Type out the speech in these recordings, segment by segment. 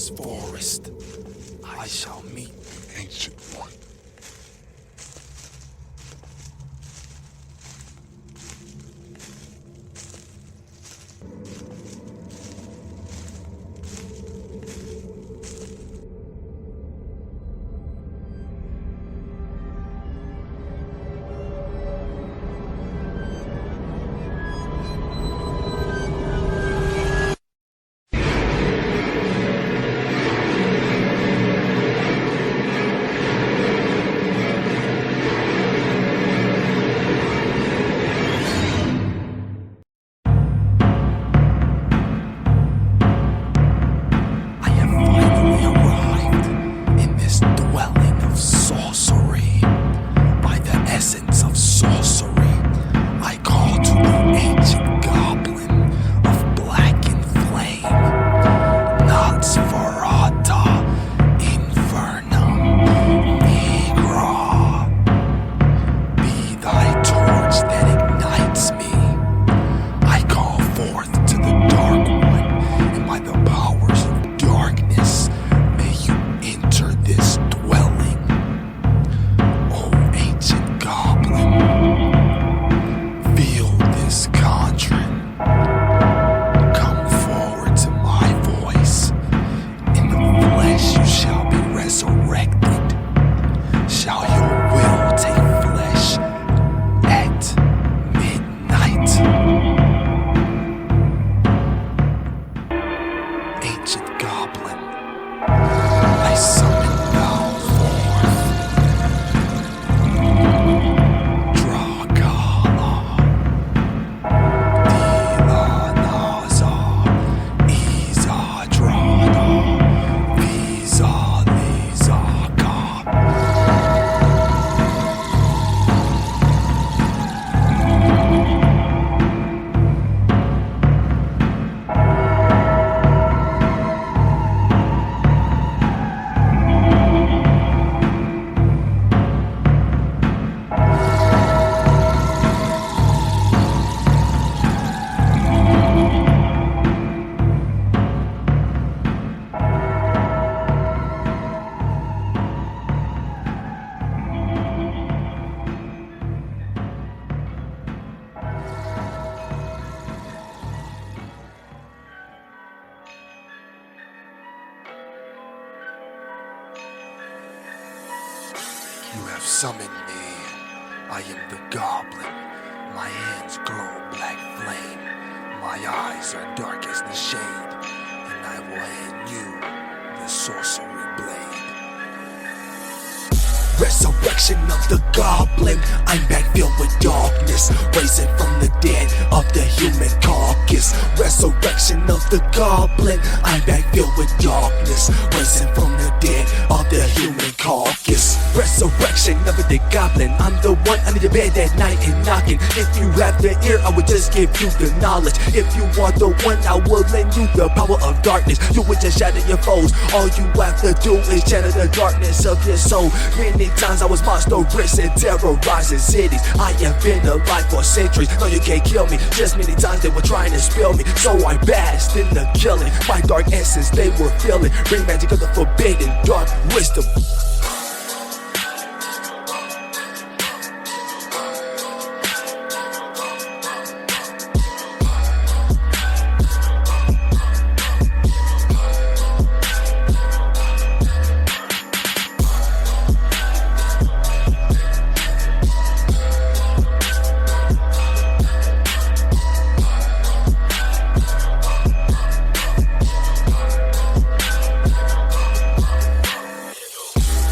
this forest, I shall meet the Ancient One. Sorcery. By the essence of sorcery, I call to the ancient goblin of black and flame. Nosferatu infernum nigra. Be thy torch that ignites me. I call forth to the Dark One, and by the powers of darkness, may you enter this dwelling. Feel this conjuring. Come forward to my voice. In the flesh you shall be resurrected. Shall your will take flesh at midnight? Ancient Goblin, I summon thou forth. You have summoned me. I am the Goblin. My hands glow black flame. My eyes are dark as the shade. And I will hand you the sorcery blade. Resurrection of the Goblin. I'm back filled with darkness, raising from the dead of the human carcass. Resurrection of the Goblin. I'm back filled with darkness, raising from the dead of the human carcass. Resurrection of the Goblin. I'm the one under the bed at night and knocking. If you have the ear, I will just give you the knowledge. If you are the one, I will lend you the power of darkness. You will just shatter your foes. All you have to do is shatter the darkness of your soul. Many times I was monstrous and terrorizing cities. I have been alive for centuries. No, you can't kill me. Just many times they were trying to spill me, so I basked in the killing. My dark essence they were feeling. Bring magic of the forbidden, dark wisdom.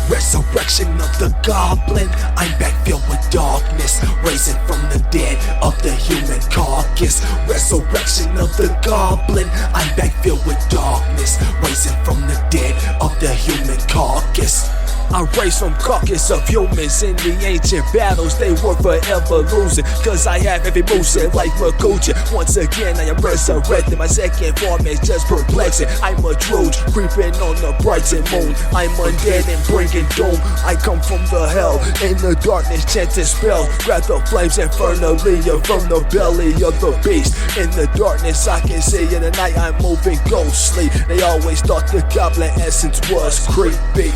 Resurrection of the Goblin. I'm back filled with darkness, raising from the dead of the human carcass. Resurrection of the Goblin. I'm back filled with darkness, raising from the dead of the human carcass. I raised from carcass of humans in the ancient battles. They were forever losing, cause I have every moveset like Makucha. Once again I am resurrected. My second form is just perplexing. I'm a Trojan creeping on the Brighton moon. I'm undead and bringing doom. I come from the hell, in the darkness chanting spells. Grab the flames infernally from the belly of the beast. In the darkness I can see, in the night I'm moving ghostly. They always thought the goblin essence was creepy.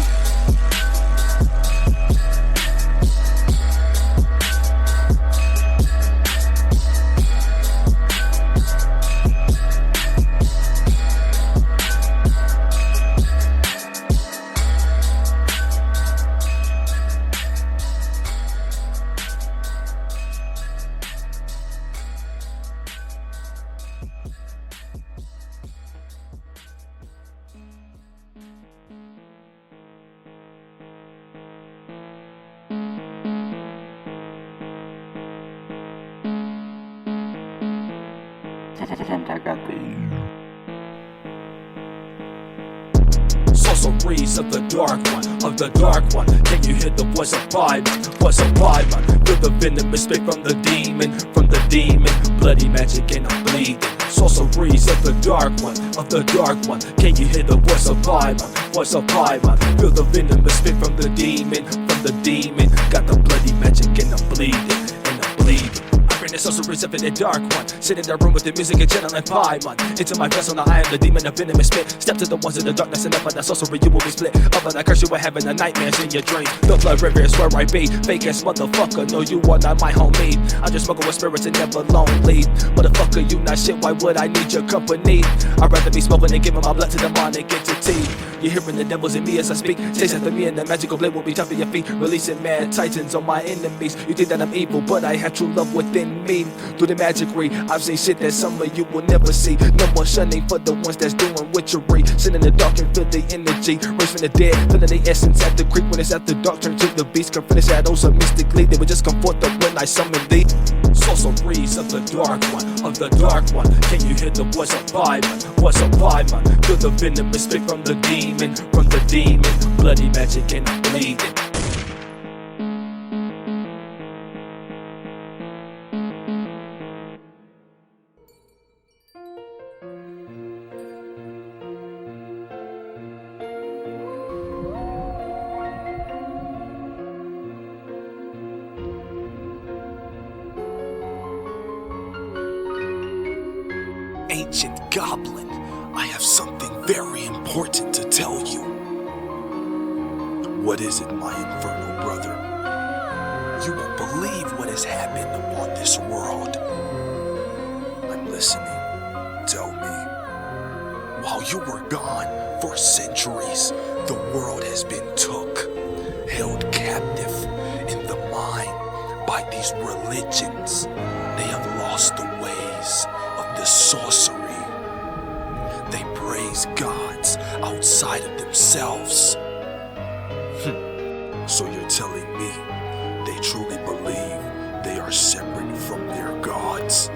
Sorceries of the dark one, Can you hear the voice of Byron? Feel the venomous spit from the demon, bloody magic and I'm bleeding. Sorceries of the dark one, Can you hear the voice of Byron? Feel the venomous spit from the demon, got the bloody magic and I'm bleeding. The sorceries of the dark one, sit in the room with the music and channeling Paimon. Into my vessel, now I am the demon of venomous spit. Step to the ones in the darkness and up by that sorcery you will be split. Up by that curse you were having the nightmares in your dreams. The blood river is where I be. Fake ass motherfucker, no you are not my homie. I'm just smoking with spirits and never lonely. Motherfucker, you not shit, why would I need your company? I'd rather be smoking and giving my blood to demonic entity. You're hearing the devils in me as I speak. Chase after me and the magical blade will be tough for your feet. Releasing mad titans on my enemies. You think that I'm evil, but I have true love within me. Through the magicry, I've seen shit that some of you will never see. No more shunning for the ones that's doing witchery. Sit in the dark and feel the energy. Raise from the dead, feeling the essence at the creek. When it's at the dark, turn to the beast. Come from the shadows so mystically. They would just come forth up when I summon thee. Sorceries of the dark one, Can you hear the voice of Byron? Feel the venomous spit from the demon, bloody magic and I'm bleeding. Ancient Goblin, I have something very important to tell you. What is it, my infernal brother? You won't believe what has happened upon this world. I'm listening. Tell me. While you were gone for centuries, the world has been held captive in the mind by these religions. They have lost the ways of the sorcery. They praise gods outside of themselves. So you're telling me they truly believe they are separate from their gods?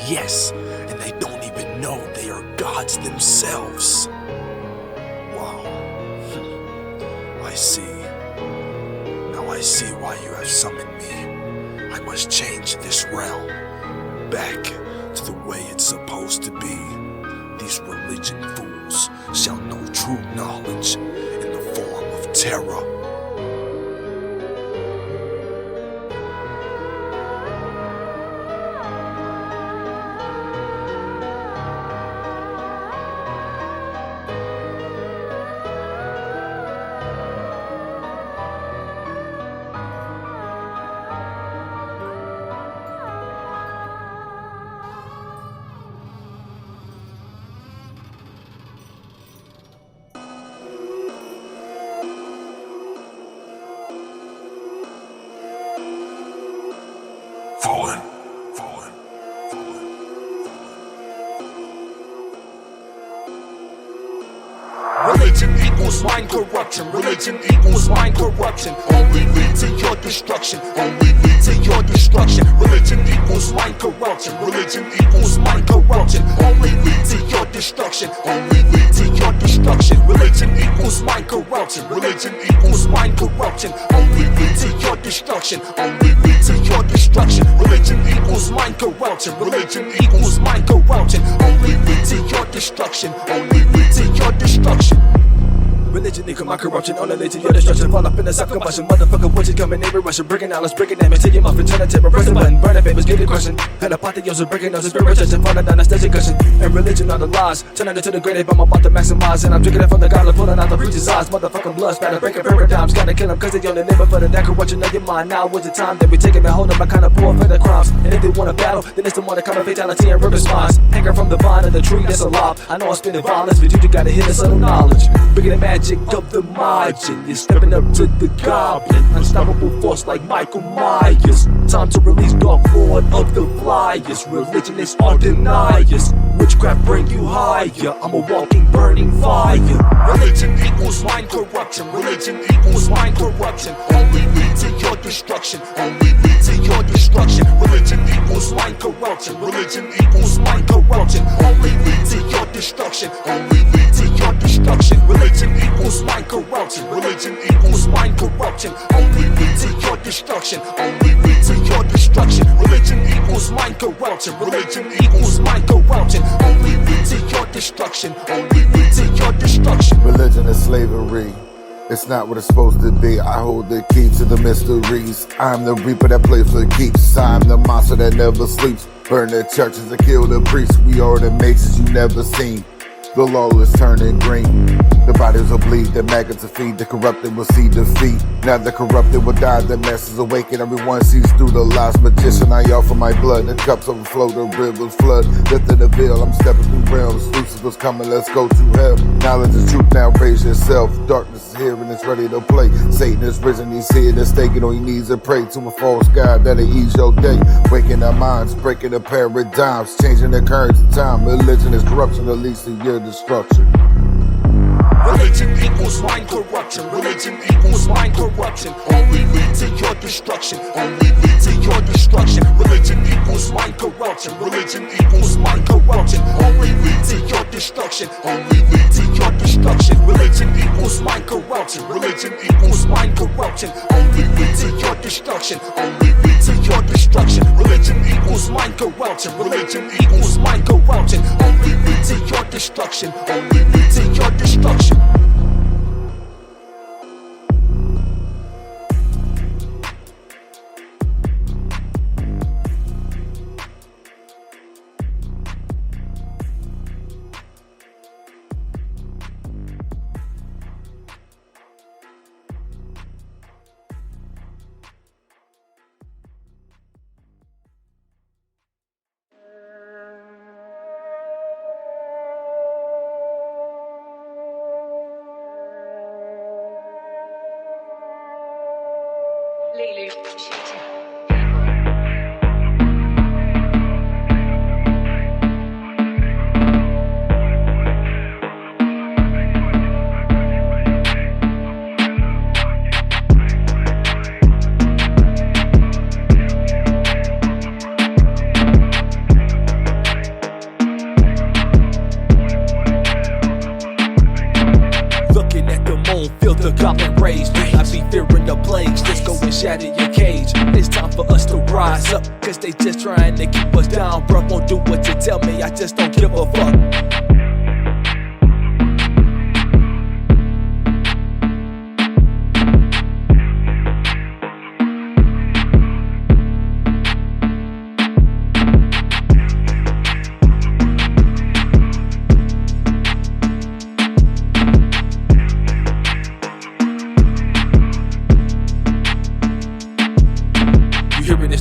Yes, and they don't even know they are gods themselves. Wow. I see. Now I see why you have summoned me. I must change this realm back to the way it's supposed to be. These religion fools shall know true knowledge in the form of terror. equals mind corruption. Religion equals mind corruption. Only lead to your destruction. Only lead to your destruction. Religion equals mind corruption. Religion equals mind corruption. Only lead to your destruction. Only lead to your destruction. Religion equals mind corruption. Religion equals mind corruption. Only lead to your destruction. Only lead to your destruction. Religion equals mind corruption. Religion equals mind corruption. Only lead to your destruction. Only lead to your destruction. Religion equal my corruption, only lead to your destruction. Fall up in the self-combustion, motherfucker, witches coming every Russian, breaking knowledge, breaking damage, take him off and turn a table, press the button, burn the papers, get it crushing. Pen apotheosis, breaking noses, spirit touching, falling down the stage and gushing. And religion are the lies, turning into the great ape, I'm about to maximize. And I'm drinking it from the goblet, pulling out the preacher's eyes. Motherfucking blood spatter, breaking paradigms, gotta kill them cause they only live for the that corruption of your mind. Now is the time that we taking a hold of my kind of poor for the crimes. And if they wanna battle, then it's the one that come of fatality and rip spines. Hanging from the vine of the tree that's alive. I know I'm spinning violence, but you just gotta hit the subtle knowledge. Bringing the magic of the margin, you're stepping up to the goblin. Unstoppable force like Michael Myers. Time to release Dark Lord of the Flyers. Religionists are deniers. Witchcraft bring you higher. I'm a walking burning fire. Religion equals mind corruption. Religion equals mind corruption. Only lead to your destruction. Only lead to your destruction. Religion equals mind corruption. Religion equals mind corruption. Only lead to your destruction. Only lead to your destruction. Religion equals mind corruption. Religion equals mind corruption. Only lead to your destruction. Only lead to your destruction. Religion equals mind corruption. Religion equals mind corruption. Only lead to your destruction. Only lead to your destruction. Religion is slavery. It's not what it's supposed to be. I hold the key to the mysteries. I'm the reaper that plays for keeps. I'm the monster that never sleeps. Burn the churches and kill the priests. We are the mages you never seen. The lawless turning green. The bodies will bleed, the maggots will feed, the corrupted will see defeat. Now the corrupted will die, the masses awaken, everyone sees through the lies. Magician, I offer my blood, the cups overflow, the rivers flood. Lifting the veil, I'm stepping through realms. Lucifer's coming, let's go to hell. Knowledge is truth, now raise yourself. Darkness is here and it's ready to play. Satan is risen, he's here to stake it on your knees and pray to a false god that'll ease your day. Waking our minds, breaking the paradigms, changing the currents of time. Religion is corruption, that leads to your destruction. Religion equals mind corruption. Religion equals mind corruption. Only lead to your destruction. Only lead to your destruction. Religion equals mind corruption. Religion equals mind corruption. Only lead to your destruction. Only lead to your destruction. Religion equals mind corruption. Religion equals mind corruption. Only lead to your destruction. Only lead to your destruction. Religion equals mind corruption. Religion equals mind corruption. Only lead to your destruction. Only lead to your destruction. Looking at the moon, feel the Goblin Rage. I be fearing the plagues, just go and shatter your cage. It's time for us to rise up, cause they just trying to keep us down. Bruh, won't do what you tell me, I just don't give a fuck.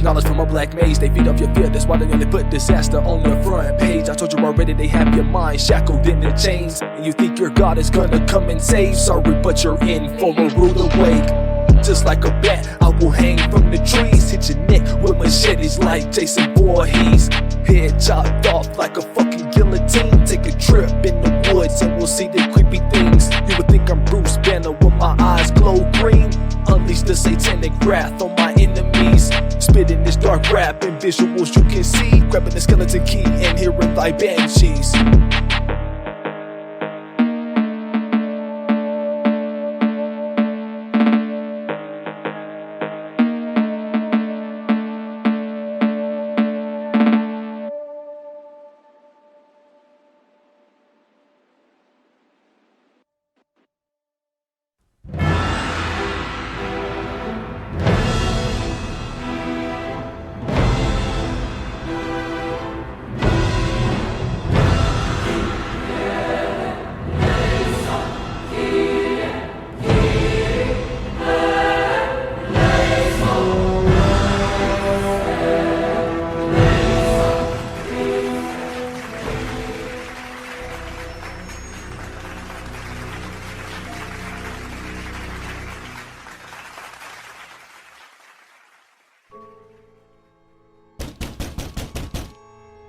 Knowledge from a black maze, they feed off your fear. That's why they only put disaster on the front page. I told you already, they have your mind shackled in the chains, and you think your God is gonna come and save. Sorry, but you're in for a rude awakening. Just like a bat, I will hang from the trees, hit your neck with machetes like Jason Voorhees. Head chopped off like a fucking guillotine. Take a trip in the woods and we'll see the creepy things. You would think I'm Bruce Banner with my eyes glow green. Unleash the satanic wrath on my enemies. Spitting this dark rap and visuals you can see. Grabbing the skeleton key and hearing thy banshees.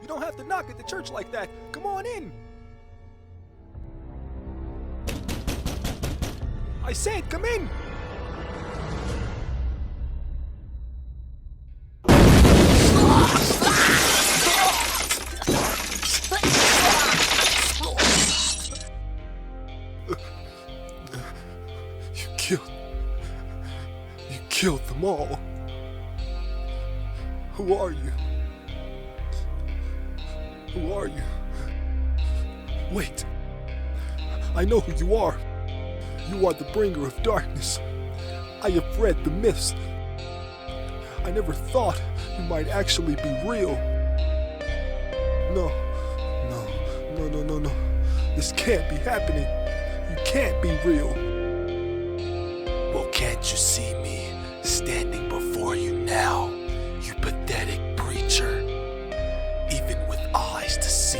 You don't have to knock at the church like that. Come on in. I said, come in. You killed them all. Who are you? Who are you? Wait. I know who you are. You are the bringer of darkness. I have read the myths. I never thought you might actually be real. No. This can't be happening. You can't be real. Well, can't you see me standing before you now, you pathetic preacher? Even with eyes to see,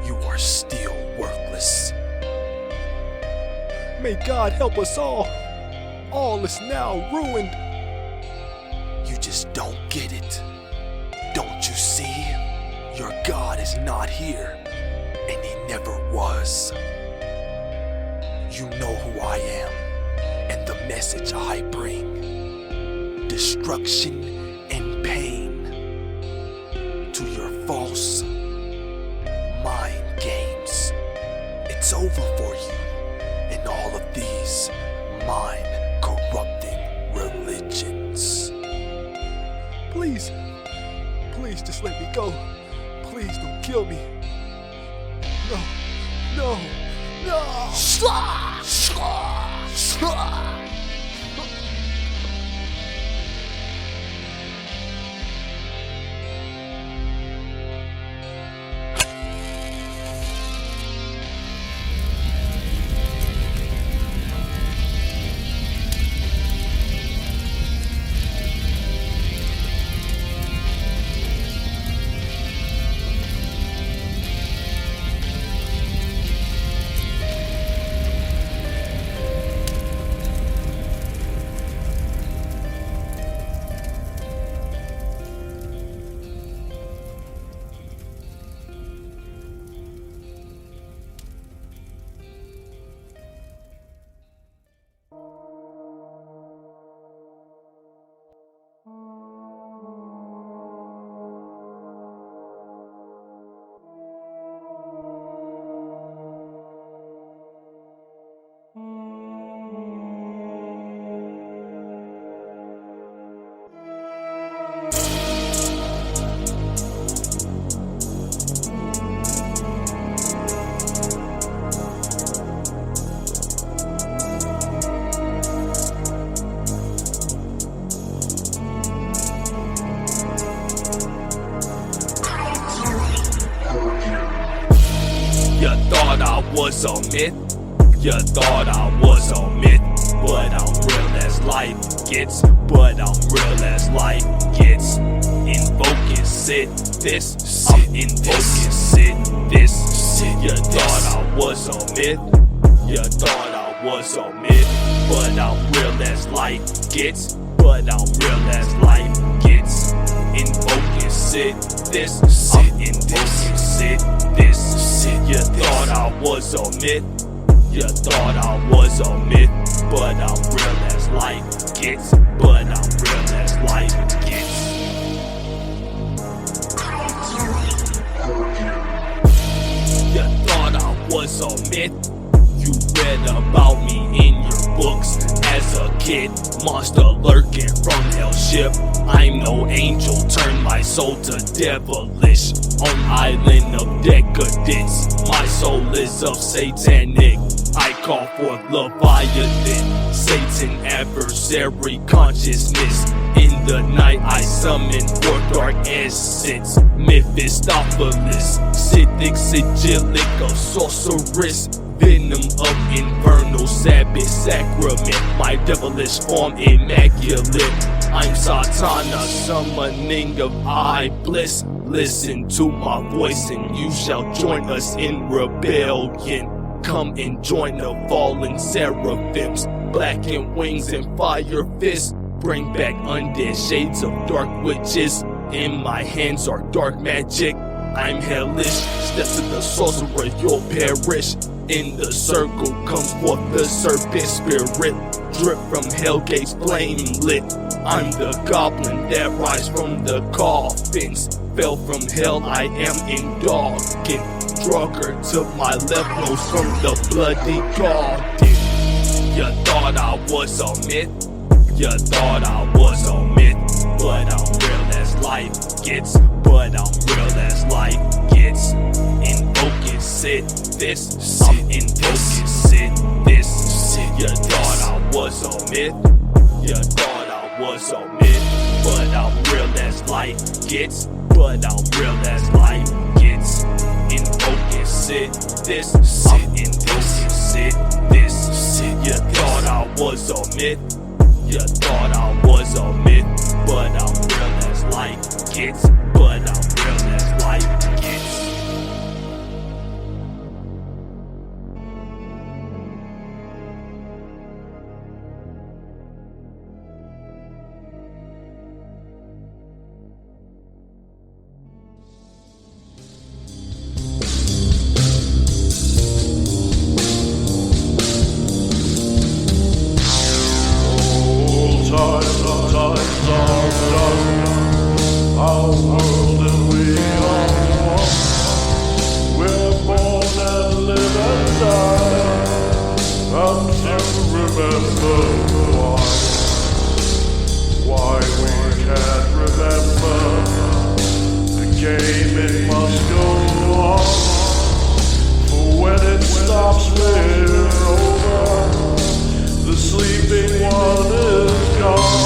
you are still worthless. May God help us all. All is now ruined. You just don't get it. Don't you see? Your God is not here, and he never was. You know who I am, and the message I bring. Destruction and pain to your false mind games. It's over for you and all of these mind-corrupting religions. Please just let me go. Please don't kill me. No. Was a myth. You thought I was a myth, but I'm real as life gets. But I'm real as life gets. Invoke it, sit this. I'm invoking, sit this. You thought I was a myth. You thought I was a myth, but I'm real as life gets. But I'm real as life gets. Invoke it, sit this, sit in this, sit this, sit. You thought I was a myth, you thought I was a myth, but I'm real as life gets, but I'm real as life gets. You thought I was a myth, you read about me in your books as a kid, monster lurking from hell's ship. I'm no angel, turn my soul to devilish. On island of decadence, my soul is of satanic. I call forth Leviathan, Satan adversary consciousness. In the night I summon forth dark essence, Mephistopheles, Sithic sigillic of sorceress, venom of infernal Sabbath sacrament, my devilish form immaculate. I'm Satana, summoning of eye bliss. Listen to my voice and you shall join us in rebellion. Come and join the fallen seraphims, blackened wings and fire fists. Bring back undead shades of dark witches. In my hands are dark magic. I'm hellish, step to the sorcerer, you'll perish. In the circle comes forth the serpent spirit, drip from hell gates flame lit. I'm the goblin that rise from the coffins, fell from hell, I am indulgent. Drugger to my left nose from the bloody garden. You thought I was a myth, you thought I was a myth, but I'm real as life gets, but I'm real as life gets. Invoke it, sit this, I'm invoking, sit this, sit. You thought I was a myth, you thought I was a myth, but I'm real as life gets, but I'm real as life gets. Invoke it, sit this, I'm invoking, sit this, sit. You thought I was a myth, you thought I was a myth, but I'm real as life gets, but I'm real as life gets. Our world and we are one. We're born and live and die. I'll never remember why we can't remember. The game, it must go on. For when it stops, we're over. The sleeping one is gone.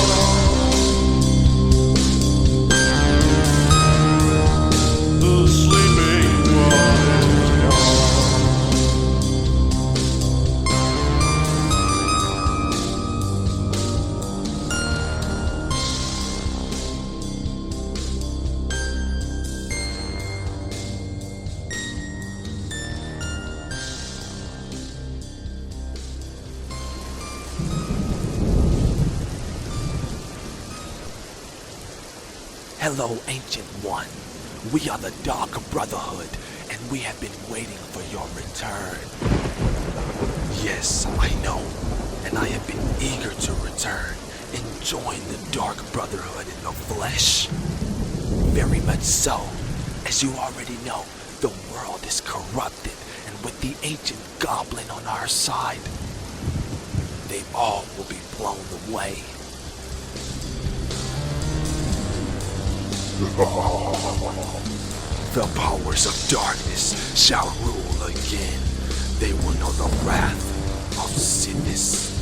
Hello, Ancient One. We are the Dark Brotherhood, and we have been waiting for your return. Yes, I know, and I have been eager to return and join the Dark Brotherhood in the flesh. Very much so. As you already know, the world is corrupted, and with the Ancient Goblin on our side, they all will be blown away. The powers of darkness shall rule again. They will know the wrath of Sinis.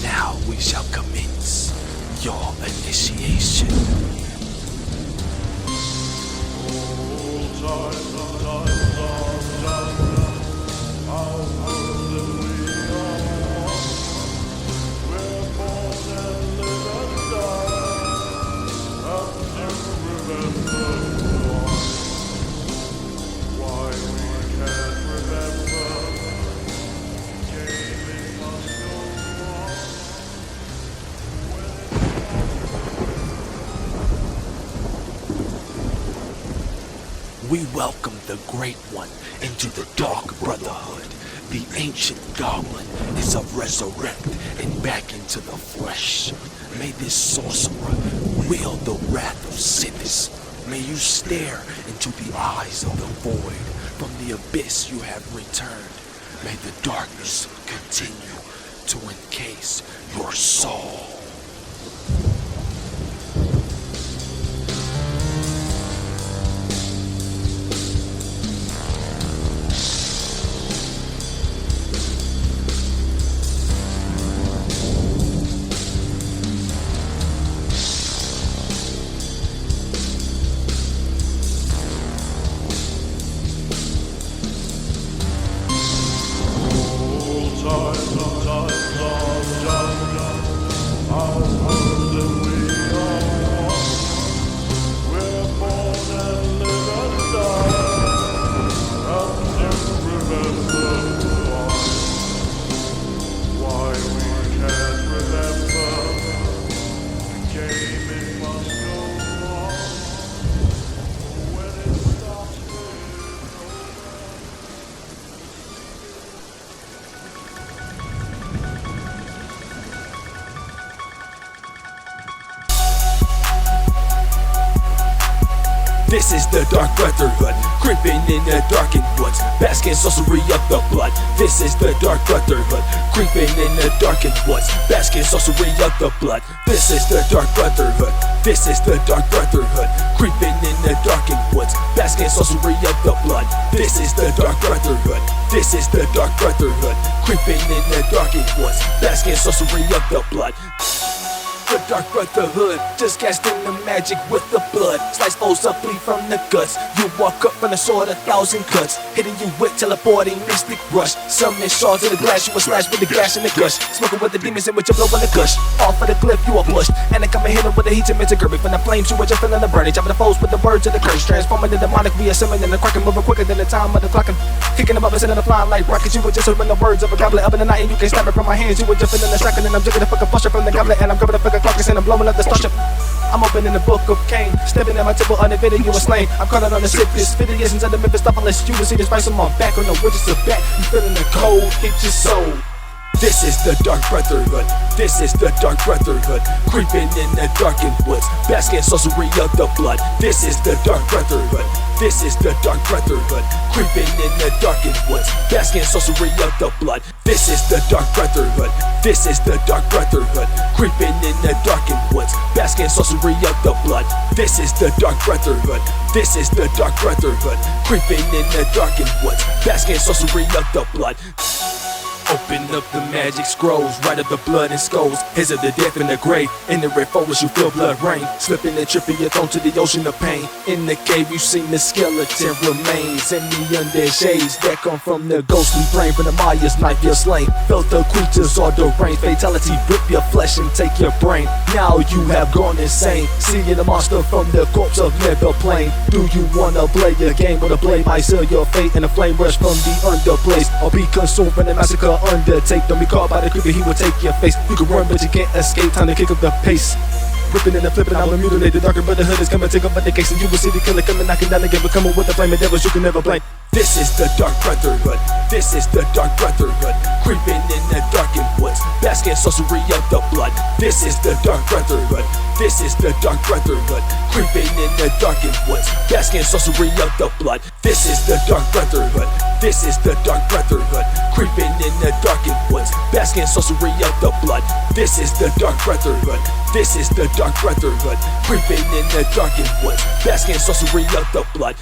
Now we shall commence your initiation. welcome the Great One into the Dark Brotherhood. The Ancient Goblin is of resurrect and back into the flesh. May this sorcerer wield the wrath of sinners. May you stare into the eyes of the void. From the abyss you have returned. May the darkness continue to encase your soul. This is the Dark Brotherhood, creeping in the darkened woods, basking sorcery of the blood. This is the Dark Brotherhood, creeping in the darkened woods, basking sorcery of the blood. This is the Dark Brotherhood. This is the Dark Brotherhood, creeping in the darkened woods, basking sorcery of the blood. This is the Dark Brotherhood. This is the Dark Brotherhood, creeping in the darkened woods, basking sorcery of the blood. The Dark Brotherhood, just casting the magic with the blood. Slice foes up, bleed from the guts. You walk up from the sword, 1,000 cuts. Hitting you with teleporting mystic rush. Summon shards of the glass, you will slash with the gas and the gush. Smoking with the demons in which you blow on the gush. Off of the cliff, you are pushed. And I come and hit with the heat to mitigate. From the flames, you were just feeling the burning. Chopping the foes with the words of the curse. Transforming the demonic, reassembling the cracking, moving quicker than the time of the clocking. Kicking them up and sending the flying like rockets. You were just hearing the words of a goblin up in the night, and you can't snap it from my hands. You were just feeling the striking, and I'm jigging the fucking flusher from the goblin, and I'm grabbing the fucking clockers, and I'm blowing up the starship. I'm opening the book of Cain, stepping at my temple uninvited, you were slain. I'm calling on the sickness, 50 years into the Memphis stuff, unless you will see this face on my back on the witches of back. You feeling the cold, hit your soul. This is the Dark Brotherhood. This is the Dark Brotherhood, creeping in the darkened woods, basking sorcery of the blood. This is the Dark Brotherhood. This is the Dark Brotherhood, creeping in the darkened woods, basking sorcery of the blood. This is the Dark Brotherhood. This is the Dark Brotherhood, creeping in the darkened woods, basking sorcery of the blood. This is the Dark Brotherhood. This is the Dark Brotherhood, creeping in the darkened woods, basking sorcery of the blood. Open up the magic scrolls, write up the blood and skulls. Heads of the death in the grave. In the red forest you feel blood rain. Slipping and tripping, you're thrown to the ocean of pain. In the cave you seen the skeleton remains, and the undead shades that come from the ghostly flame. From the Maya's knife you're slain. Felt the creatures are deranged. Fatality rip your flesh and take your brain. Now you have gone insane, seeing the monster from the corpse of Never Plain. Do you wanna play a game where the blade might seal your fate, and the flame rush from the underblaze, or be consumed from the massacre undertake? Don't be caught by the creeper, he will take your face. You can run but you can't escape, time to kick up the pace. Ripping and flipping, I will mutilate. The Dark Brotherhood is coming, take up the case, and you will see the killer coming, knocking down the gate, but coming with the flame of devils you can never blame. This is the Dark Brotherhood. This is the Dark Brotherhood, creeping in the darkened woods, basking sorcery of the blood. This is the Dark Brotherhood. This is the Dark Brotherhood, creeping in the darkened woods, basking sorcery of the blood. This is the Dark Brotherhood. This is the Dark Brotherhood, creeping in the darkened woods, basking sorcery of the blood. This is the Dark Brotherhood. This is the Dark Brotherhood, creeping in the darkened woods, basking sorcery of the blood.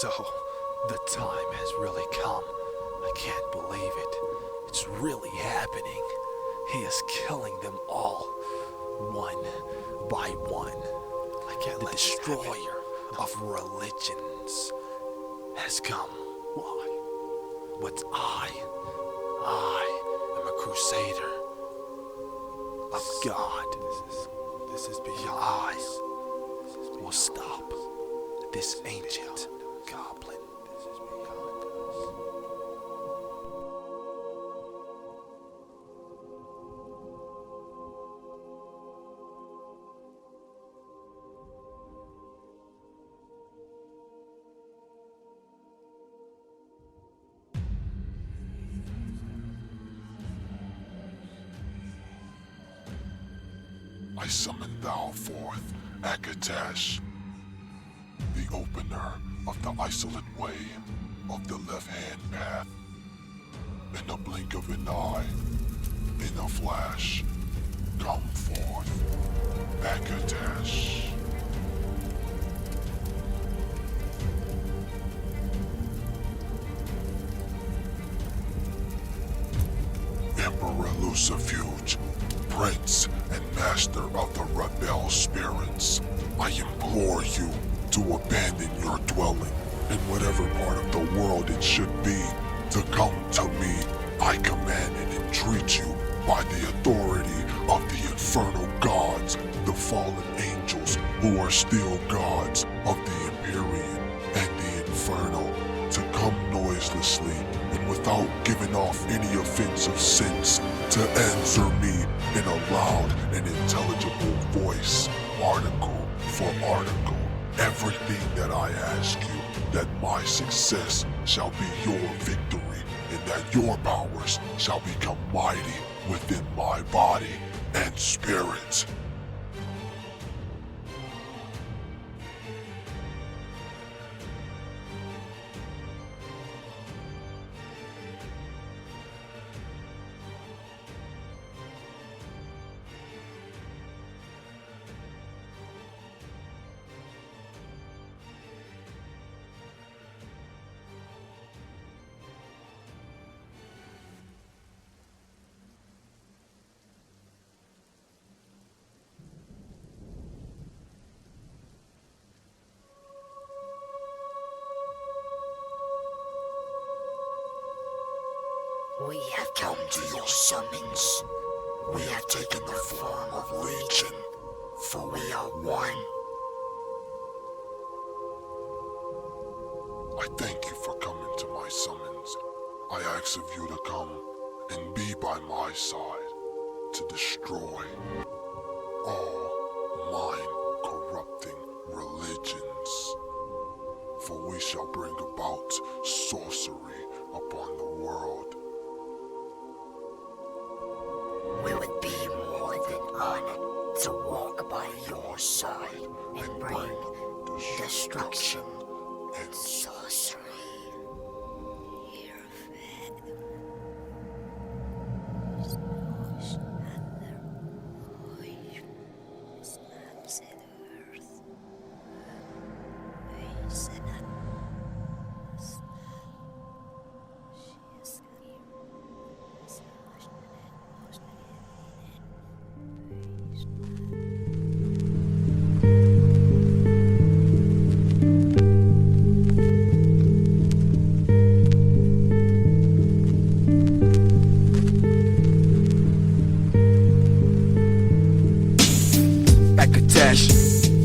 So, the time has really come. I can't believe it. It's really happening. He is killing them all. one by one. The destroyer of religions has come. Why? But I am a crusader of God. This is beyond. I will stop this ancient goblin. This is beyond us. I summon thou forth, Akatash, the opener of the isolate way of the left-hand path. In a blink of an eye, in a flash, come forth, Akatash. Emperor Lucifuge, Prince and Master of the Rebel Spirits, I implore you to abandon your dwelling in whatever part of the world it should be, to come to me. I command and entreat you by the authority of the infernal gods, the fallen angels who are still gods of the Empyrean and the Infernal, to come noiselessly and without giving off any offensive sense, to answer me in a loud and intelligible voice, article for article. Everything that I ask you, that my success shall be your victory, and that your powers shall become mighty within my body and spirit. We have come to your summons. We have taken the form of legion, for we are one. I thank you for coming to my summons. I ask of you to come and be by my side to destroy all mind-corrupting religions. For we shall bring about sorcery upon the world. We would be more than honored to walk by your side and bring destruction and sorcery.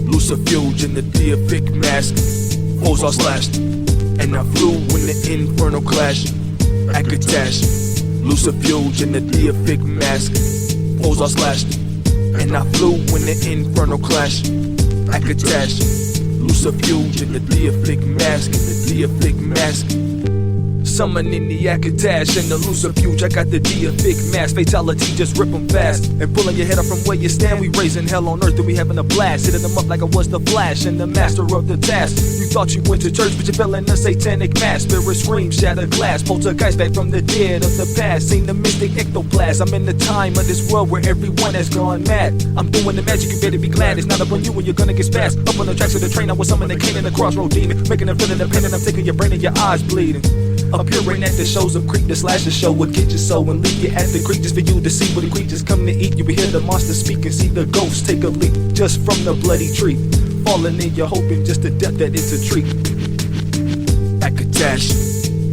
Lucifuge in the Deific Mask, foes are slashed, and I flew when the infernal clash. Akatash, Lucifuge in the Deific Mask, foes are slashed, and I flew when the infernal clash. Akatash, Lucifuge in the Deific Mask, Deific Mask. Summoning the Akatash and the Lucifuge, I got the Deific Mask. Fatality, just rip them fast. And pulling your head up from where you stand, we raising hell on earth and we having a blast. Hitting them up like I was the Flash and the master of the task. You thought you went to church, but you fell in a satanic mask. Spirit scream, shatter glass, poltergeist back from the dead of the past. Seen the mystic ectoplasm. I'm in the time of this world where everyone has gone mad. I'm doing the magic, you better be glad. It's not up on you when you're gonna get spazzed. Up on the tracks of the train, I was summoning the king in the crossroad demon, making them feel independent. I'm taking your brain and your eyes bleeding. Appearing at the shows of creep, the slash the show will get you so and leave you at the creek just for you to see what the creatures come to eat. You will hear the monster speak and see the ghosts take a leap just from the bloody tree. Falling in your hoping just to death that it's a treat. Akatash,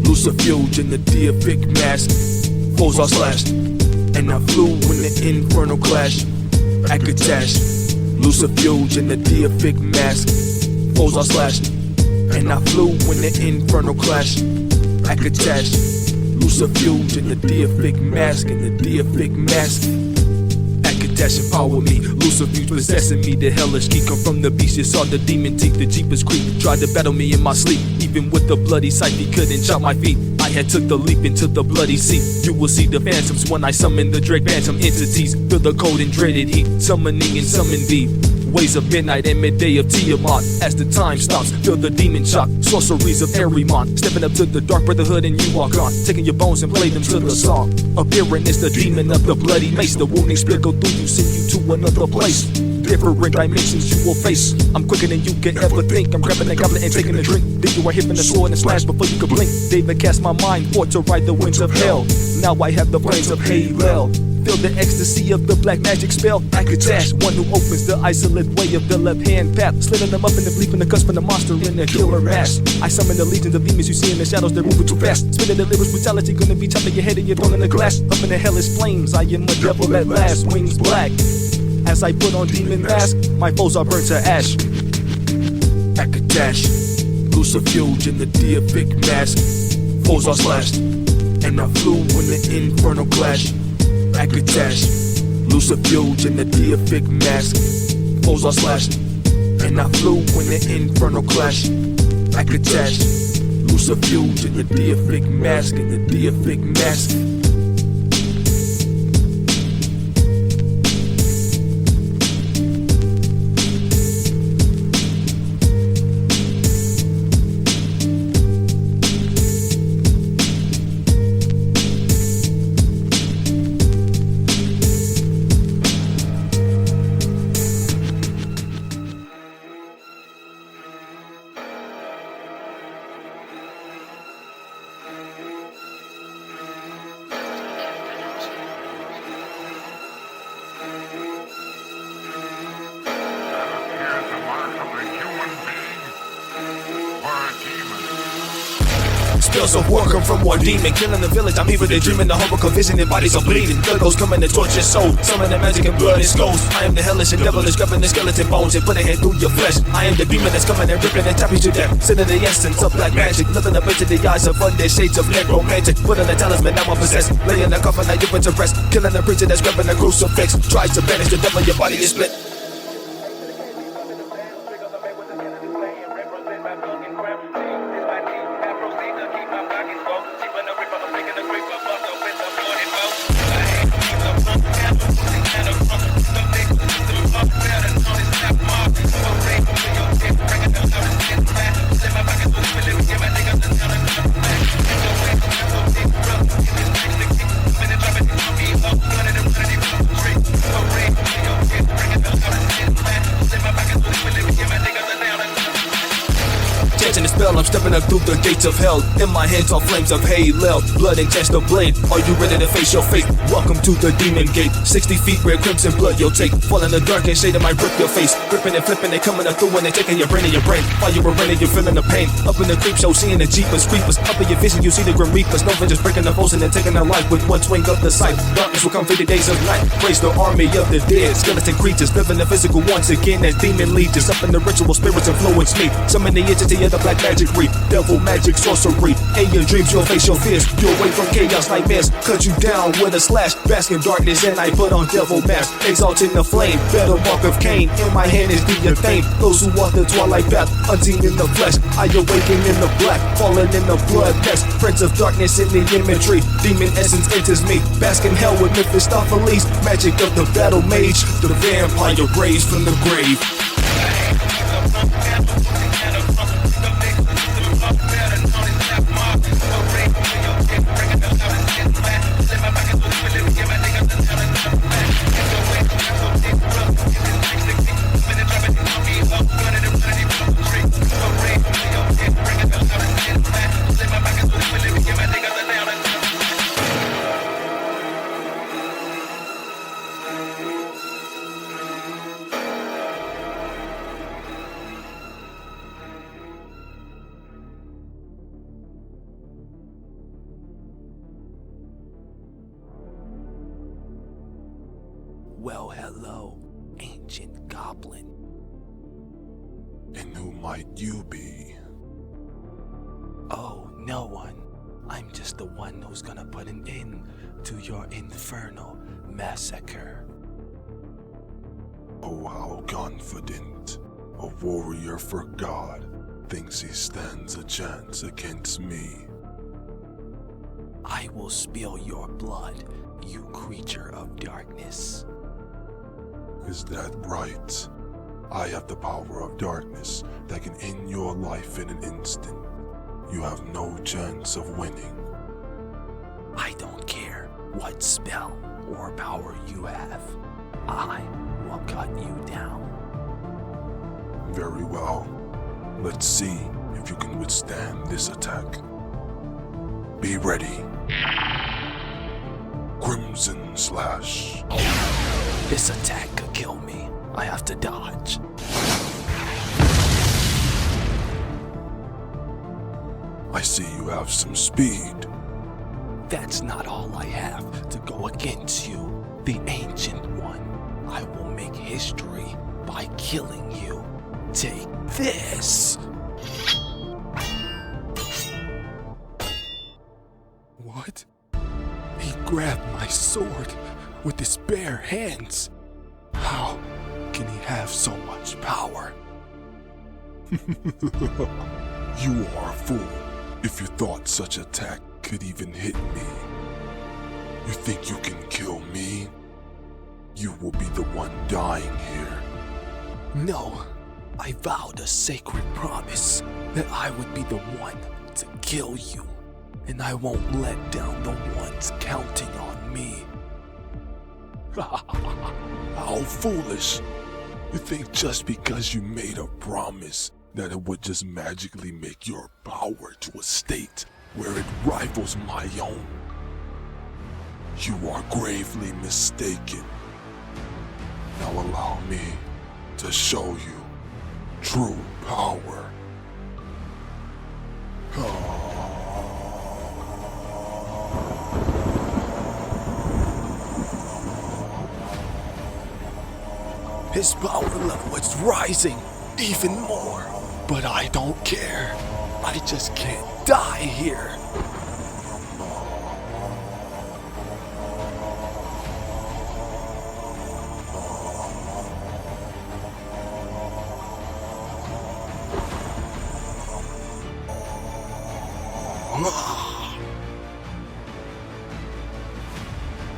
Lucifuge in the Deific Mask. Foes are slashed, and I flew in the infernal clash. Akatash, Lucifuge in the Deific Mask. Foes are slashed, and I flew in the infernal clash. Akatash, Lucifuge in the Deific Mask, in the Deific Mask. Akatash empower me, Lucifuge possessing me. The hellish key come from the beast. You saw the demon teeth, the jeepers creep. Tried to battle me in my sleep, even with the bloody sight. He couldn't chop my feet. I had took the leap into the bloody sea. You will see the phantoms when I summon the dread phantom entities. Feel the cold and dreaded heat, summoning and summon thee. Ways of midnight and midday of Tiamat. As the time stops, feel the demon shock. Sorceries of Arimon, stepping up to the Dark Brotherhood and you walk on, taking your bones and play them to the song. Appearing is the demon of the bloody mace. The wounding split go through you, send you to another place. Different dimensions you will face. I'm quicker than you can ever think. I'm grabbing a goblet and taking a drink. Then you are hitting the sword and slash before you can blink. David cast my mind forth to ride the winds of hell. Now I have the flames of Halo. Feel the ecstasy of the black magic spell. Akatash, one who opens the isolate way of the left hand path. Slitting them up in the bleep in the cusp of the monster in the killer mask. I summon the legions of demons you see in the shadows, they're moving too fast. Spinning the lyrics brutality, gonna be chopping your head and your thrown in the glass. Up in the hellish flames, I am a devil at last, wings black. As I put on demon mask, my foes are burnt to ash. Akatash, Lucifuge in the Deific Mask. Foes are slashed, and I flew in the infernal clash. Akatash, Lucifuge in the Deific Mask. Foes are slashed, and I flew in the infernal clash. Akatash, Lucifuge in the Deific Mask, in the Deific Mask. Spells of war come from war demon, killing the village. I'm evil, they dreaming the horrible vision, their bodies are bleeding. Blood goes coming to torture your soul. Summon the magic and blood and skulls. I am the hellish and devilish, grabbing the skeleton bones and putting it through your flesh. I am the demon that's coming and ripping and tapping you to death. Sending the essence of black magic, looking up into the eyes of undead shades of necromantic. Putting the talisman, now I'm possessed. Laying the coffin, now you put to rest. Killing the preacher that's grabbing the crucifix. Tries to banish the devil, your body is split. Catching the spell, I'm stepping up through the gates of hell. In my hands are flames of halo. Blood and cast the blade. Are you ready to face your fate? Welcome to the demon gate. 60 feet red crimson blood you'll take. Fall in the dark and shade might rip your face. Gripping and flipping, they coming up through and they taking your brain and your brain. While you were running, you're feeling the pain. Up in the creep show, seeing the jeepers, creepers. Up in your vision, you see the grim reapers. No vengeance breaking the foes and then taking their life with one swing of the sight. Darkness will come for the days of night. Praise the army of the dead. Skeleton creatures living the physical once again as demon legions. Up in the ritual spirits influence me. Summon the entity of the black magic reap. Devil magic sorcery. In your dreams you'll face your fears. You'll away from chaos nightmares. Cut you down with a slash. Bask in darkness and I put on devil mask. Exalting the flame. Battle mark of Cain. In my hand is the thing. Those who walk the twilight path. Unseen in the flesh. I awaken in the black. Falling in the blood nest. Prince of darkness in the imagery. Demon essence enters me. Bask in hell with Mephistopheles. Magic of the battle mage. The vampire raised from the grave. Well, hello, Ancient Goblin. And who might you be? Oh, no one. I'm just the one who's gonna put an end to your infernal massacre. Oh, how confident a warrior for God thinks he stands a chance against me. I will spill your blood, you creature of darkness. Is that right? I have the power of darkness that can end your life in an instant. You have no chance of winning. I don't care what spell or power you have. I will cut you down. Very well. Let's see if you can withstand this attack. Be ready. Crimson Slash. This attack could kill me. I have to dodge. I see you have some speed. That's not all I have to go against you, the Ancient One. I will make history by killing you. Take this! What? He grabbed my sword with his bare hands. How can he have so much power? You are a fool if you thought such attack could even hit me. You think you can kill me? You will be the one dying here. No, I vowed a sacred promise that I would be the one to kill you, and I won't let down the ones counting on me. How foolish! You think just because you made a promise that it would just magically make your power to a state where it rivals my own? You are gravely mistaken. Now allow me to show you true power. His power level is rising even more, but I don't care. I just can't die here.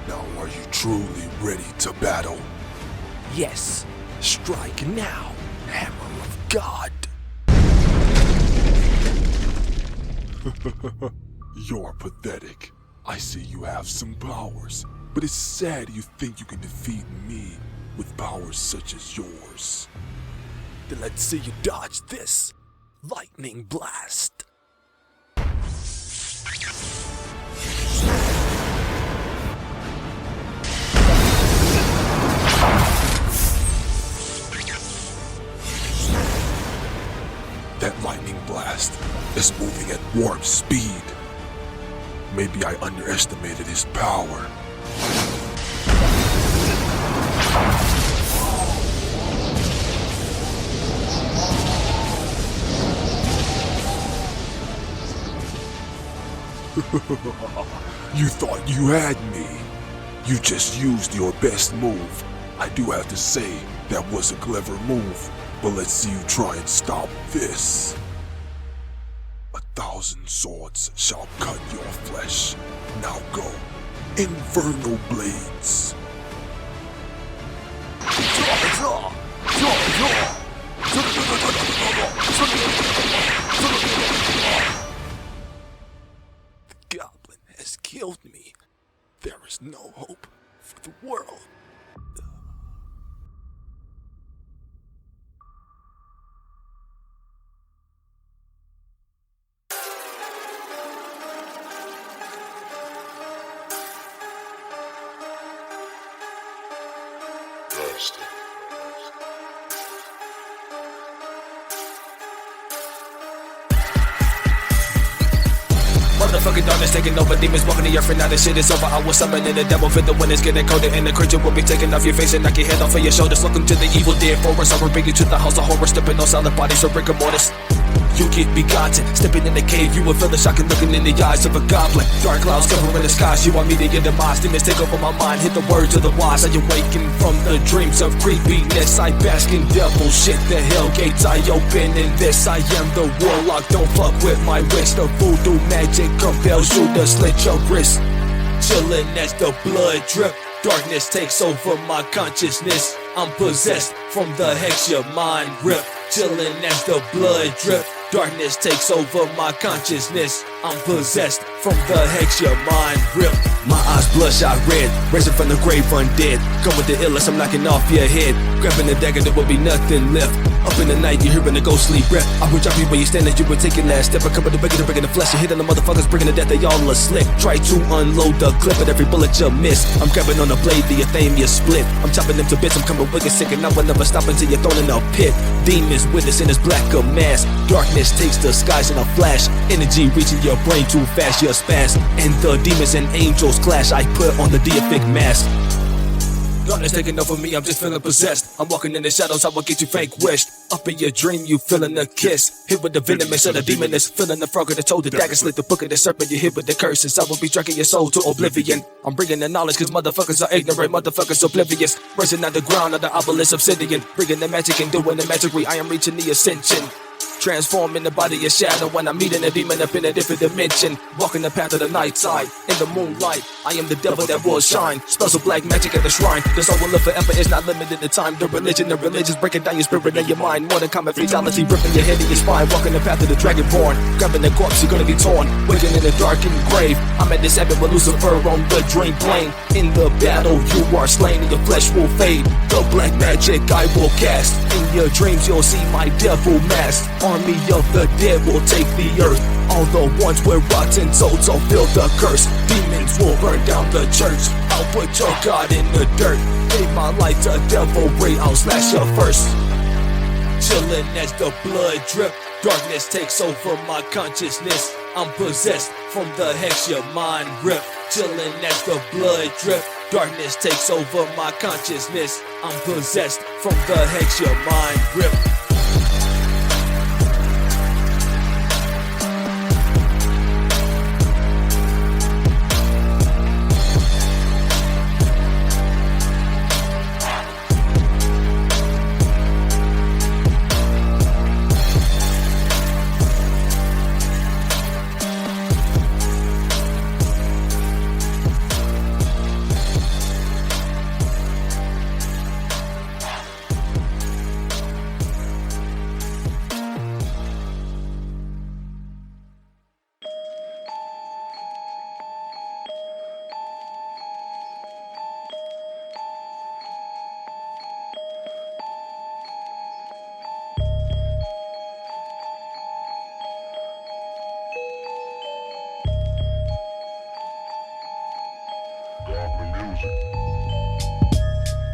Now are you truly ready to battle? Yes, strike now, Hammer of God. You're pathetic. I see you have some powers, but it's sad you think you can defeat me with powers such as yours. Then let's see you dodge this. Lightning Blast. That lightning blast is moving at warp speed. Maybe I underestimated his power. You thought you had me. You just used your best move. I do have to say, that was a clever move. But let's see you try and stop this. 1,000 swords shall cut your flesh. Now go. Infernal blades. The Goblin has killed me. There is no hope for the world. Motherfucking darkness taking over, demons walking the earth, and now this shit is over. I was summoning the devil, feel the wind is getting colder, and the creature will be taking off your face and knock your head off of your shoulders. Welcome to the evil dead forest. I will bring you to the house of horror, stepping on solid bodies or rigor mortis. You get begotten, stepping in the cave, you will feel the shock and looking in the eyes of a goblin. Dark clouds covering the skies, you want me to get demise. Demons take over my mind, hit the words of the wise. I awaken from the dreams of creepiness. I bask in devil shit, the hell gates I open in this. I am the warlock, don't fuck with my wrist. The voodoo magic compels you to slit your wrist. Chillin' as the blood drip, darkness takes over my consciousness. I'm possessed from the hex, your mind rip. Chillin' as the blood drip, darkness takes over my consciousness. I'm possessed from the hex, your mind rip. My eyes bloodshot red, raising from the grave undead. Come with the illness, I'm knocking off your head. Grabbing the dagger, there will be nothing left. Up in the night, you're hearing the ghostly breath. I will drop you where you stand as you would take your last step. I come with the bigger, breaking the flesh. You're hitting the motherfuckers, bringing the death, they all are slick. Try to unload the clip, but every bullet you miss. I'm grabbing on the blade, the Athamia split. I'm chopping them to bits, I'm coming wicked sick, and I will never stop until you're thrown in a pit. Demons witness in this black of mass. Darkness takes the skies in a flash. Energy reaching your brain too fast, you're spaz. And the demons and angels clash. I put on the Deific Mask. Darkness taking over me, I'm just feeling possessed. I'm walking in the shadows, I will get you vanquished. Up in your dream, you feeling a kiss. Hit with the venomous of the demoness. Feeling the frog of the toe, the dagger slit the book of the serpent. You hit with the curses, I will be dragging your soul to oblivion. I'm bringing the knowledge, cause motherfuckers are ignorant, motherfuckers oblivious. Rising out the ground of the obelisk obsidian. Bringing the magic and doing the magicry, I am reaching the ascension. Transform in the body of shadow when I'm meeting a demon up in a different dimension. Walking the path of the night side, in the moonlight, I am the devil that will shine. Spells of black magic at the shrine. The soul will live forever, it's not limited to time. The religion's breaking down your spirit and your mind. More than common fatality, ripping your head and your spine. Walking the path of the dragonborn, grabbing the corpse, you're gonna be torn. Waking in the darkened grave, I'm at this heaven with Lucifer on the dream plane. In the battle, you are slain and your flesh will fade. The black magic I will cast. In your dreams, you'll see my devil mask. Army of the dead will take the earth. All the ones with rotten souls will feel the curse. Demons will burn down the church. I'll put your God in the dirt. Gave my life to devil ray, I'll slash your first. Chillin' as the blood drip, darkness takes over my consciousness. I'm possessed from the hex, your mind rip. Chillin' as the blood drip, darkness takes over my consciousness. I'm possessed from the hex, your mind rip.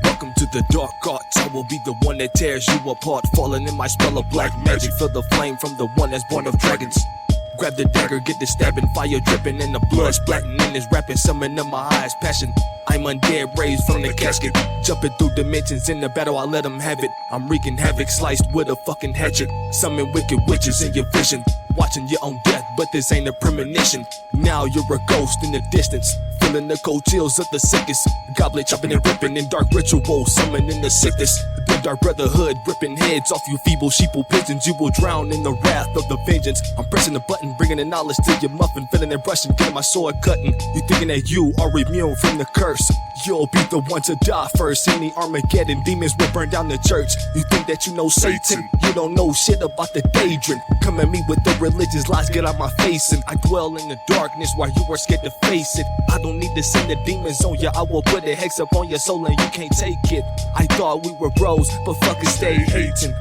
Welcome to the dark arts, I will be the one that tears you apart. Falling in my spell of black magic, feel the flame from the one that's born of dragons. Grab the dagger, get the stabbing, fire dripping and the blood splatting in his rapping, summoning my highest passion. I'm undead, raised from the casket, jumping through dimensions in the battle, I let them have it. I'm wreaking havoc, sliced with a fucking hatchet. Summon wicked witches in your vision, watching your own death, but this ain't a premonition. Now you're a ghost in the distance, feeling the cold chills of the sickest. Goblin chopping and ripping in dark ritual, summoning the sickness. The Dark Brotherhood ripping heads off you feeble sheeple pigeons. You will drown in the wrath of the vengeance. I'm pressing the button, bringing the knowledge to your muffin, feeling it rushing, getting my sword cutting. You thinking that you are immune from the curse? You'll be the one to die first. Any Armageddon demons will burn down the church. You think that you know Satan? You don't know shit about the daydream. Come at me with the religious lies, get out my face. And I dwell in the darkness while you are scared to face it. I don't need to send the demons on you, I will put a hex up on your soul and you can't take it. I thought we were bros, but fuckers stay hating.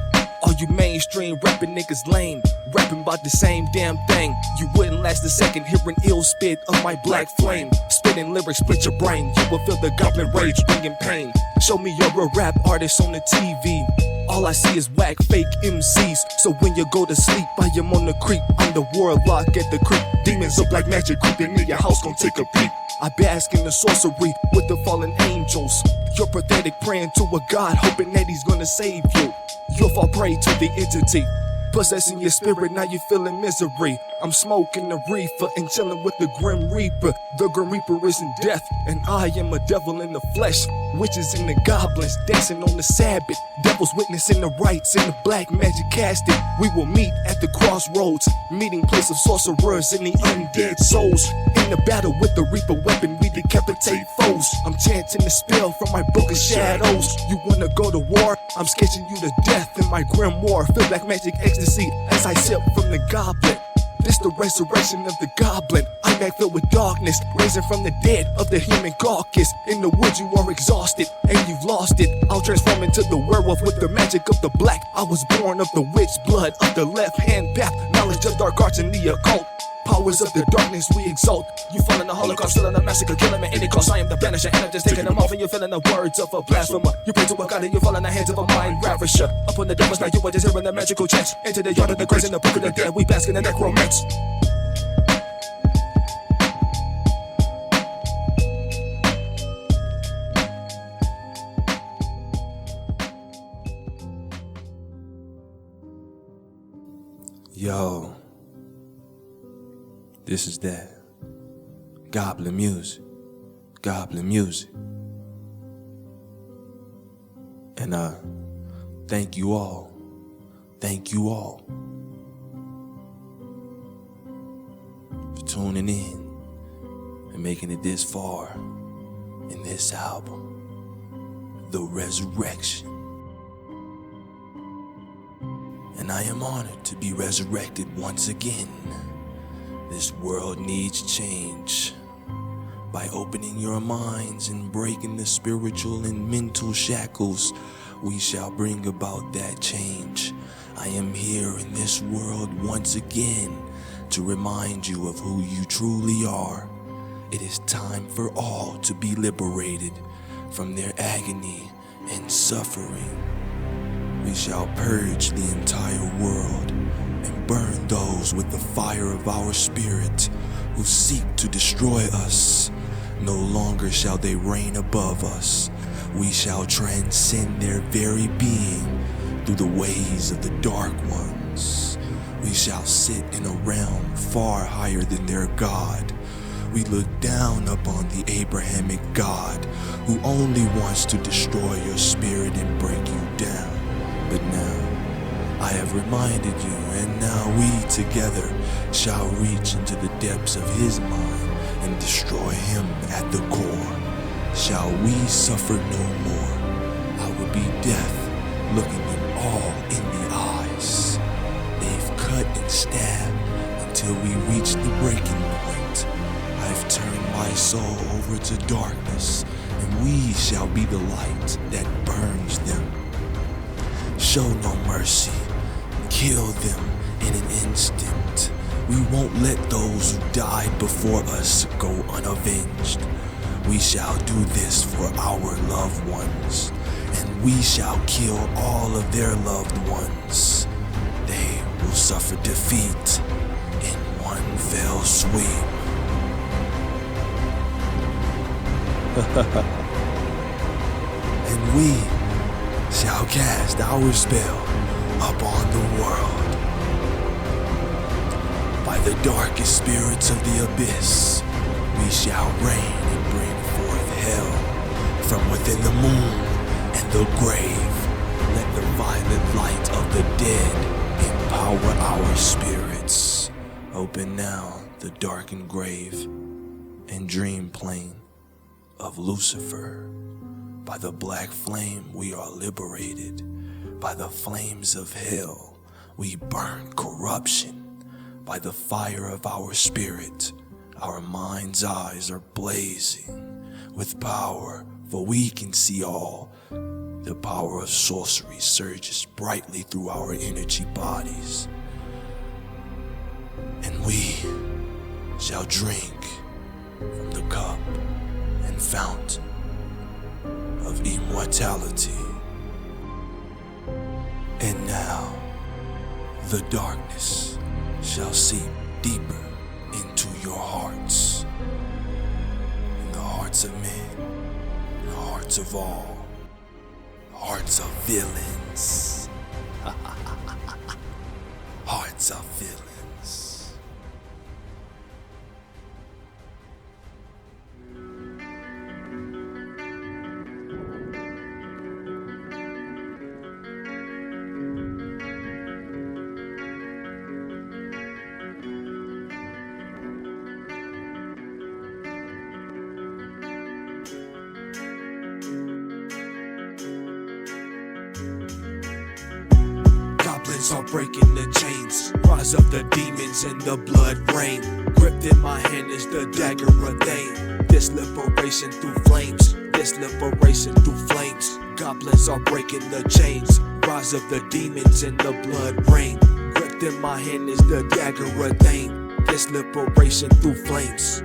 All you mainstream rapping niggas lame, rapping about the same damn thing. You wouldn't last a second hearing ill spit of my black flame. Spitting lyrics split your brain, you will feel the Goblin Rage bringing pain. Show me you're a rap artist on the TV. All I see is whack fake MCs. So when you go to sleep, I am on the creep. I'm the warlock at the creep. Demons of black magic creeping in your house, gon' take a peek. I bask in the sorcery with the fallen angels. You're pathetic, praying to a god, hoping that he's gonna save you. You'll fall prey to the entity possessing your spirit, now you feeling misery. I'm smoking the reefer and chilling with the Grim Reaper. The Grim Reaper isn't death, and I am a devil in the flesh. Witches and the goblins dancing on the Sabbath. Devils witnessing the rites and the black magic casting. We will meet at the crossroads, meeting place of sorcerers and the undead souls. In the battle with the Reaper weapon, we decapitate foes. I'm chanting the spell from my book of shadows. You wanna go to war? I'm sketching you to death in my grimoire. Feel black magic ecstasy as I sip from the goblet. This the resurrection of the goblin. I'm back filled with darkness, raising from the dead of the human carcass. In the woods you are exhausted, and you've lost it. I'll transform into the werewolf with the magic of the black. I was born of the witch blood of the left hand path. Knowledge of dark arts and the occult. Powers of the darkness we exalt. You fall in the Holocaust, still in the massacre, killing me any cost. I am the banisher, and I'm just taking them off. And you're feeling the words of a blasphemer. You pray to a god and you fall in the hands of a mind ravisher. Upon the devils, now you are just hearing the magical chants. Into the yard of the crazy in the book of the dead, we bask in the necromancy. Yo, this is that Goblin music, Goblin music. And thank you all for tuning in and making it this far in this album, The Resurrection. And I am honored to be resurrected once again. This world needs change. By opening your minds and breaking the spiritual and mental shackles, we shall bring about that change. I am here in this world once again to remind you of who you truly are. It is time for all to be liberated from their agony and suffering. We shall purge the entire world and burn those with the fire of our spirit who seek to destroy us. No longer shall they reign above us. We shall transcend their very being through the ways of the dark ones. We shall sit in a realm far higher than their God. We look down upon the Abrahamic God who only wants to destroy your spirit and break you down. But now, I have reminded you, and now we together shall reach into the depths of his mind and destroy him at the core. Shall we suffer no more? I will be death, looking them all in the eyes. They've cut and stabbed until we reach the breaking point. I've turned my soul over to darkness, and we shall be the light that burns them. Show no mercy, kill them in an instant. We won't let those who died before us go unavenged. We shall do this for our loved ones, and we shall kill all of their loved ones. They will suffer defeat in one fell sweep. And we shall cast our spell upon the world. By the darkest spirits of the abyss, we shall reign and bring forth hell from within the moon and the grave. Let the violet light of the dead empower our spirits. Open now the darkened grave and dream plane of Lucifer. By the black flame we are liberated. By the flames of hell we burn corruption. By the fire of our spirit, our mind's eyes are blazing with power, for we can see all. The power of sorcery surges brightly through our energy bodies. And we shall drink from the cup and fountain of immortality. And now, the darkness shall seep deeper into your hearts. In the hearts of men, the hearts of all, hearts of villains. Hearts of villains. Goblins are breaking the chains. Rise of the demons and the blood rain. Gripped in my hand is the dagger of Thane. This liberation through flames. This liberation through flames. Goblins are breaking the chains. Rise of the demons and the blood rain. Gripped in my hand is the dagger of Thane. This liberation through flames.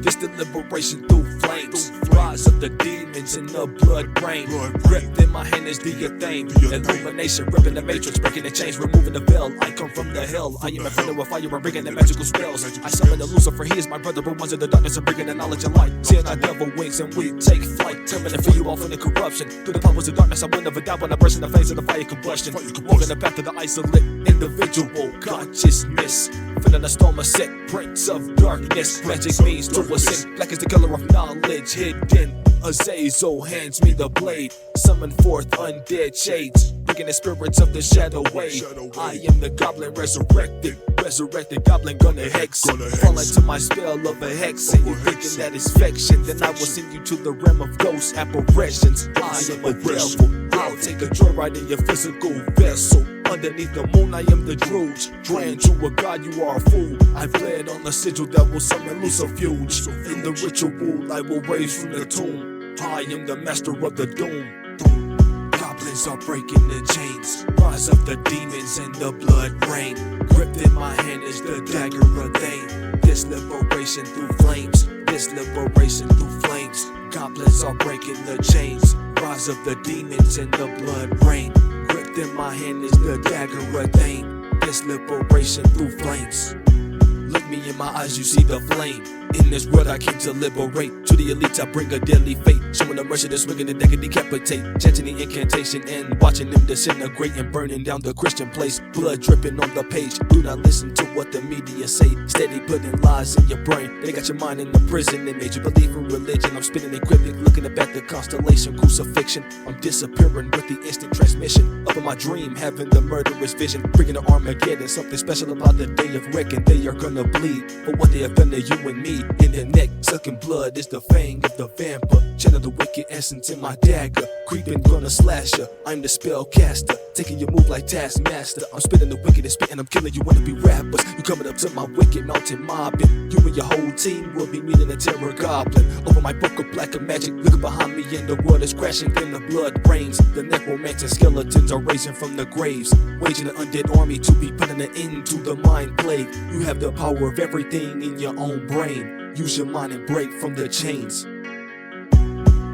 This the liberation through flames. Rise of the demons in the blood rain. Gripped in my hand is the thing. Illumination, ripping the matrix, breaking the chains, removing the veil. I come from the hell. I am infernal with fire and bringing the magical spells. I summon the Lucifer, he is my brother, but ones of the darkness and bringing the knowledge of light. Seeing our devil wings and we take flight. Tearing to free you all from the corruption. Through the powers of darkness, I will never die when I burst in the flames of the fire combustion. Walking the path of the isolate individual consciousness. Feeling a storm of set prints of darkness. Magic means to ascend. Black is the color of knowledge hidden. Azazel hands me the blade. Summon forth undead shades. Bringing the spirits of the shadow way. I am the goblin resurrected. Resurrected goblin gonna hex. Fall into my spell of a hex. And you thinking that it's fiction. Then I will send you to the realm of ghost apparitions. I am a devil. I'll take a joyride in your physical vessel. Underneath the moon, I am the Druge. Praying to a god, you are a fool. I bled on the sigil that will summon Lucifuge. In the ritual, I will raise from the tomb. I am the master of the doom. Goblins are breaking the chains. Rise of the demons and the blood rain. Gripped in my hand is the dagger of Thane. This liberation through flames. This liberation through flames. Goblins are breaking the chains. Rise of the demons and the blood rain. Gripped in my hand is the dagger of Thane. This liberation through flames. Look me in my eyes, you see the flame. In this world I came to liberate. To the elites I bring a deadly fate. Showing the mercy that's swinging the deck and decapitate. Chanting the incantation and watching them disintegrate and burning down the Christian place. Blood dripping on the page. Do not listen to what the media say. Steady putting lies in your brain. They got your mind in the prison. They made you believe in religion. I'm spinning a cryptic, looking up at the constellation crucifixion. I'm disappearing with the instant transmission. Up in my dream, having the murderous vision. Bringing the Armageddon. Something special about the day of reckoning. They are gonna bleed for what they have done to you and me. In their neck, sucking blood is the fang of the vampire. Channel the wicked essence in my dagger. Creeping, gonna slash ya. I'm the spellcaster, taking your move like Taskmaster. I'm spitting the wicked and spitting, I'm killing you wanna be rappers. You coming up to my wicked mountain mobbing. You and your whole team will be meeting a terror goblin. Over my book of black and magic, looking behind me and the world is crashing. Then the blood rains. The necromantic skeletons are raising from the graves. Waging an undead army to be putting an end to the mind plague. You have the power of everything in your own brain. Use your mind and break from the chains.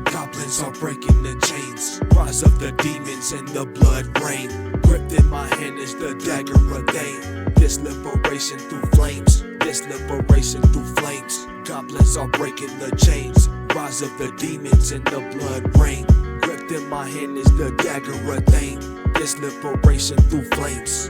Goblins are breaking the chains. Rise of the demons and the blood rain. Gripped in my hand is the dagger of Thane. This liberation through flames. This liberation through flames. Goblins are breaking the chains. Rise of the demons and the blood rain. Gripped in my hand is the dagger of Thane. This liberation through flames.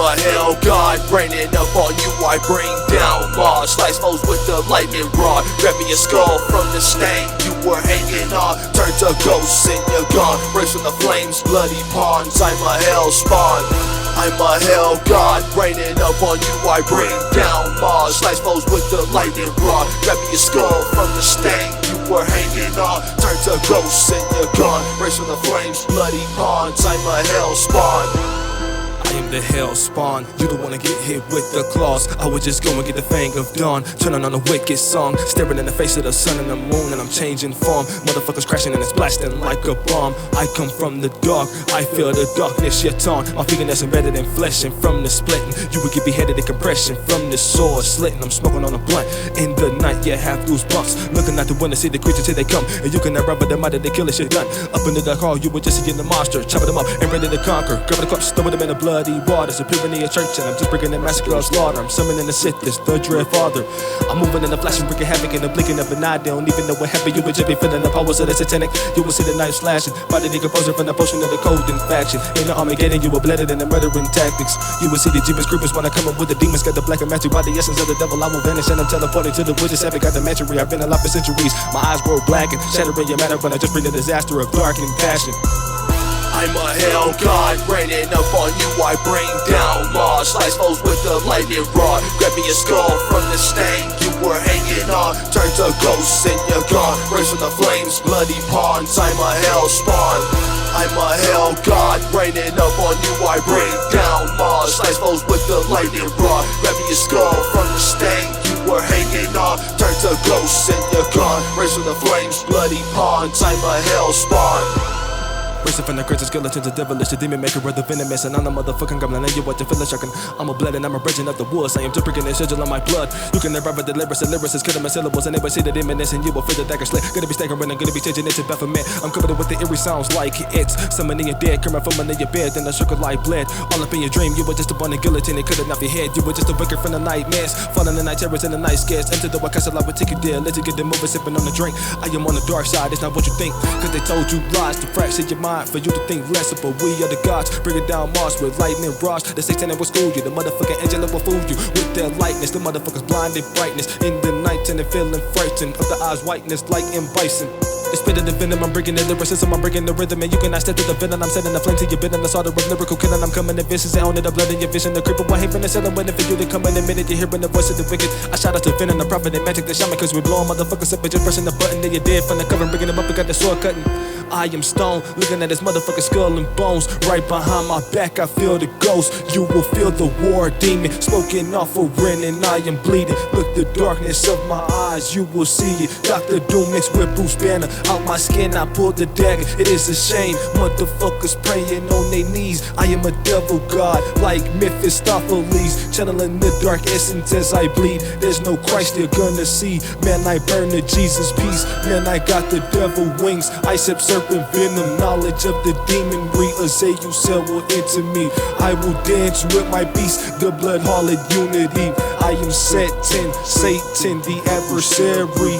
a hell god, raining up on you. I bring down laws, slice foes with the lightning rod. Grab me a skull from the stain you were hanging on. Turn to ghosts and you're gone. Race from the flames, bloody pawns. I'm a hell spawn. I'm a hell god, raining up on you. I bring down laws, slice foes with the lightning rod. Grab me a skull from the stain you were hanging on. Turn to ghosts and you're gone. Race from the flames, bloody pawns. I'm a hell spawn. I am the hell spawn. You don't wanna get hit with the claws. I would just go and get the fang of dawn, turning on a wicked song, staring in the face of the sun and the moon, and I'm changing form. Motherfuckers crashing and it's blasting like a bomb. I come from the dark, I feel the darkness yet on. My fingernails embedded in flesh, and from the splitting, you would get beheaded in compression from the sword slitting. I'm smoking on a blunt in the night, yeah, have goosebumps. Looking out the window, see the creatures till they come, and you cannot rub with them out of the killing shit done. Up in the dark hall, you would just see the monster, chopping them up and ready to conquer. Grabbing the cups, throwing them in the bloody waters, appearing in your church, and I'm just bringing the massacre of slaughter. I'm summoning the Sith, this the dread father. I'm moving in the flash and bringing havoc in the blinking of an eye. They don't even know what happened. You would just be feeling the powers of the satanic. You will see the knife slashing, body decomposing from the potion of the cold faction. In the Armageddon, you will blended in the murdering tactics. You will see the jeepers creepers when I come up with the demons. Got the black and magic by the essence of the devil. I will vanish and I'm teleporting to the witches. Haven't got the mastery. I've been alive for centuries. My eyes grow black and shattering your matter when I just bring the disaster of darkening passion. I'm a hell god, raining up on you. I bring down laws, slice foes with the lightning rod. Grab me a skull from the stain you were hanging on. Turn to ghosts and you're gone. Race from the flames, bloody pawns. I'm a hell spawn. I'm a hell god, raining up on you. I bring down laws, slice foes with the lightning rod. Grab me a skull from the stain you were hanging on. Turn to ghosts and you're gone. Race from the flames, bloody pawns. I'm a hell spawn. Racing from the crazy skeletons, the devilish, the demon maker of the venomous, and I'm the motherfucking goblin. And you what you feel like I'm a blood and I'm a virgin of the woods. I am just breaking the schedule on my blood. You can never read the lyrics, killing my syllables, and never see the demoness, and you will feel the dagger slit. Gonna be staggering, I'm gonna be changing into Baphomet. I'm covered with the eerie sounds like it's summoning your dead, coming from under your bed, then the sugar light bled. All up in your dream, you were just a bunny guillotine, it couldn't off your head. You were just a wicker from the nightmares, falling the night terrors and the night scares. Enter the white castle, I would take you there, let you get the movie, sipping on the drink. I am on the dark side, it's not what you think, cause they told you lies to fracture your mind for you to think less, but we are the gods, bringing down Mars with lightning rods. The satanic will school you, the motherfucking angel will fool you with their lightness. The motherfuckers blinded brightness in the night and feeling frightened of the eyes whiteness like in bison. The spit of the venom, I'm bringing the lyricism, I'm bringing the rhythm, and you cannot step to the villain. I'm setting the flame to your bidding, the order of lyrical killing. I'm coming to vicious and owning the blood in your vision. The creeper one haven is selling, waiting for you to come in a minute. You're hearing the voice of the wicked. I shout out to Venom, the prophet, and Magick, the Shaman, cause we blowing motherfuckers up and just pressing the button. Then you're dead from the cover, bringing them up and got the sword cutting. I am stone, looking at this motherfucking skull and bones. Right behind my back, I feel the ghost. You will feel the war demon, smoking off a ren, and I am bleeding. Look the darkness of my eyes, you will see it. Dr. Doom mixed with Bruce Banner. Out my skin, I pulled the dagger. It is a shame, motherfuckers praying on their knees. I am a devil god, like Mephistopheles, channeling the dark essence as I bleed. There's no Christ you're gonna see. Man, I burn the Jesus peace. Man, I got the devil wings. I sip serpent venom, knowledge of the demonry. Azazel will enter me. I will dance with my beast, the blood harlot unity. I am Satan, the adversary.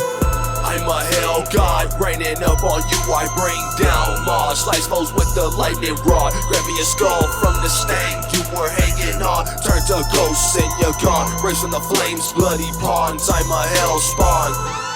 I'm a hell god, raining up on you. I bring down laws, slice foes with the lightning rod. Grab me a skull from the stain you were hanging on. Turn to ghosts and you're gone. Race from the flames, bloody pawns. I'm a hell spawn.